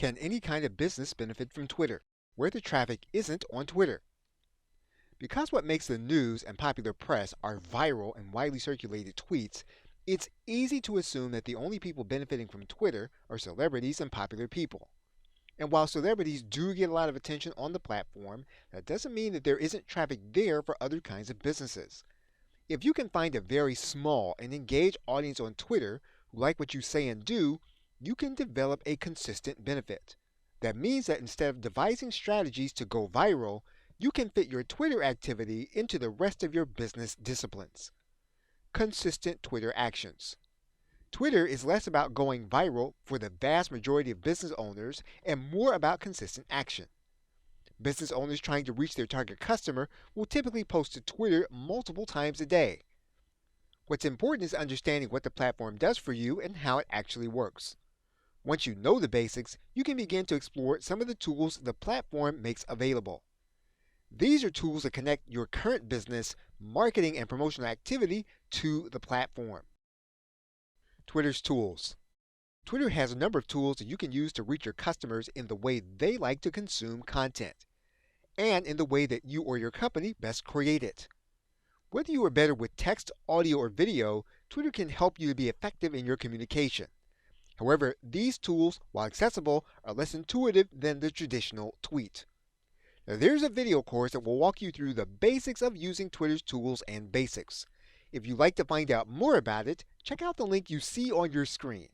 Can any kind of business benefit from Twitter, where the traffic isn't on Twitter? Because what makes the news and popular press are viral and widely circulated tweets, it's easy to assume that the only people benefiting from Twitter are celebrities and popular people. And while celebrities do get a lot of attention on the platform, that doesn't mean that there isn't traffic there for other kinds of businesses. If you can find a very small and engaged audience on Twitter who like what you say and do, you can develop a consistent benefit. That means that instead of devising strategies to go viral, you can fit your Twitter activity into the rest of your business disciplines. Consistent Twitter actions. Twitter is less about going viral for the vast majority of business owners and more about consistent action. Business owners trying to reach their target customer will typically post to Twitter multiple times a day. What's important is understanding what the platform does for you and how it actually works. Once you know the basics, you can begin to explore some of the tools the platform makes available. These are tools that connect your current business, marketing, and promotional activity to the platform. Twitter's tools. Twitter has a number of tools that you can use to reach your customers in the way they like to consume content, and in the way that you or your company best create it. Whether you are better with text, audio, or video, Twitter can help you to be effective in your communication. However, these tools, while accessible, are less intuitive than the traditional tweet. Now, there's a video course that will walk you through the basics of using Twitter's tools and basics. If you'd like to find out more about it, check out the link you see on your screen.